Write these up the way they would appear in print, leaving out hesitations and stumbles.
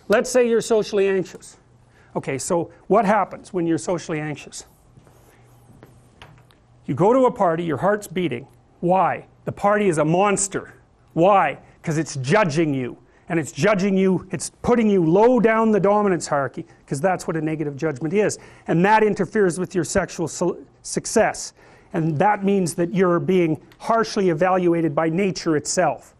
let's say you're socially anxious. Okay, so what happens when you're socially anxious? You go to a party, your heart's beating. Why? The party is a monster. Why? Because it's judging you. And it's judging you, it's putting you low down the dominance hierarchy, because that's what a negative judgment is. And that interferes with your sexual success. And that means that you're being harshly evaluated by nature itself.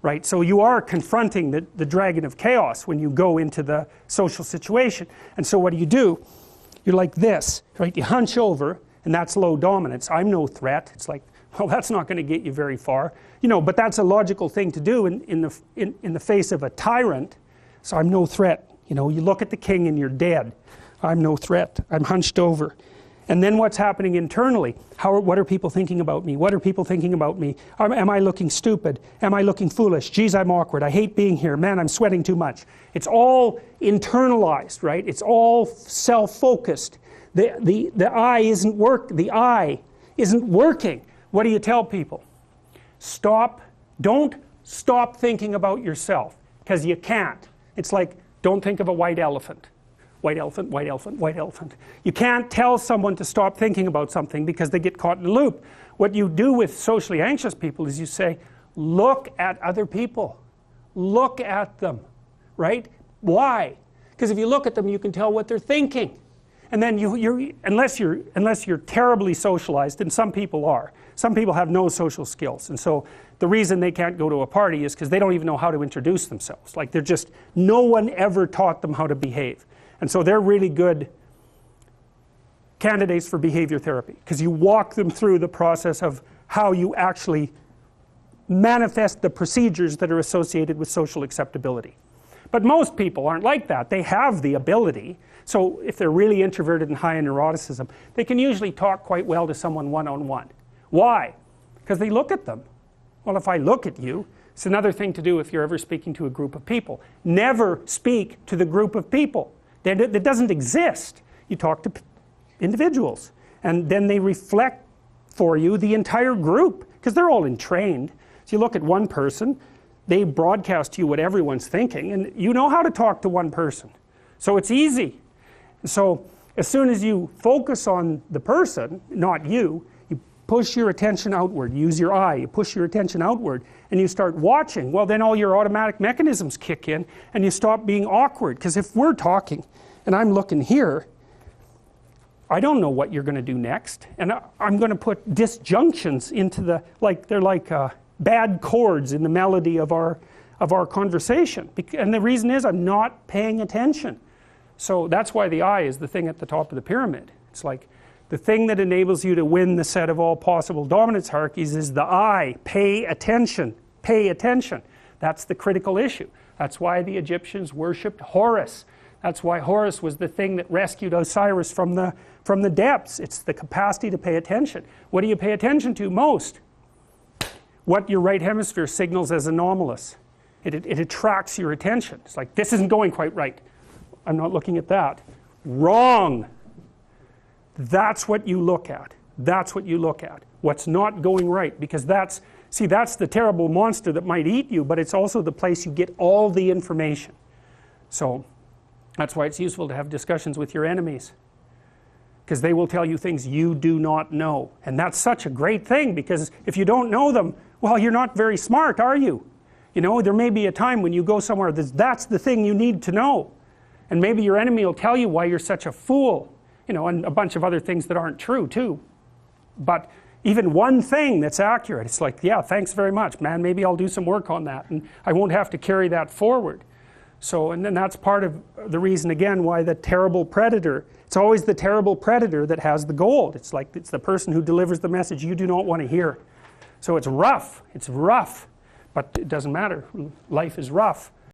Right? So you are confronting the dragon of chaos when you go into the social situation. And so what do? You're like this, right? You hunch over, and that's low dominance. I'm no threat. It's like, well, that's not going to get you very far. You know, but that's a logical thing to do in the face of a tyrant. So I'm no threat. You know, you look at the king and you're dead. I'm no threat. I'm hunched over. And then what's happening internally? What are people thinking about me? What are people thinking about me? Am I looking stupid? Am I looking foolish? Geez, I'm awkward. I hate being here. Man, I'm sweating too much. It's all internalized, right? It's all self-focused. The eye isn't working. What do you tell people? Don't stop thinking about yourself, because you can't. It's like, don't think of a white elephant. White elephant, white elephant, white elephant. You can't tell someone to stop thinking about something because they get caught in a loop. What you do with socially anxious people is you say, look at other people. Look at them, right? Why? Because if you look at them, you can tell what they're thinking. And then unless you're terribly socialized, and some people are. Some people have no social skills. And so the reason they can't go to a party is because they don't even know how to introduce themselves. Like no one ever taught them how to behave. And so they're really good candidates for behavior therapy, because you walk them through the process of how you actually manifest the procedures that are associated with social acceptability. But most people aren't like that. They have the ability. So if they're really introverted and high in neuroticism, they can usually talk quite well to someone one-on-one. Why? Because they look at them. Well, if I look at you, it's another thing to do if you're ever speaking to a group of people. Never speak to the group of people. That doesn't exist. You talk to individuals, and then they reflect for you the entire group, because they're all entrained. So you look at one person, they broadcast to you what everyone's thinking, and you know how to talk to one person. So it's easy. So as soon as you focus on the person, not you, you push your attention outward, use your eye, you push your attention outward, and you start watching. Well, then all your automatic mechanisms kick in, and you stop being awkward. Because if we're talking and I'm looking here, I don't know what you're going to do next, and I'm going to put disjunctions into they're like bad chords in the melody of our conversation. And the reason is I'm not paying attention. So that's why the eye is the thing at the top of the pyramid. It's like the thing that enables you to win the set of all possible dominance hierarchies is the eye. Pay attention. Pay attention. That's the critical issue. That's why the Egyptians worshipped Horus. That's why Horus was the thing that rescued Osiris from the depths. It's the capacity to pay attention. What do you pay attention to most? What your right hemisphere signals as anomalous. It attracts your attention. It's like, this isn't going quite right. I'm not looking at that. Wrong. That's what you look at. That's what you look at. What's not going right. Because that's the terrible monster that might eat you, but it's also the place you get all the information. So that's why it's useful to have discussions with your enemies, because they will tell you things you do not know. And that's such a great thing, because if you don't know them, well, you're not very smart, are you? You know, there may be a time when you go somewhere that's the thing you need to know. And maybe your enemy will tell you why you're such a fool, you know, and a bunch of other things that aren't true too. But even one thing that's accurate, it's like, yeah, thanks very much, man, maybe I'll do some work on that, and I won't have to carry that forward. So, and then that's part of the reason, again, why the terrible predator, it's always the terrible predator that has the gold. It's like, it's the person who delivers the message you do not want to hear. So it's rough, but it doesn't matter. Life is rough.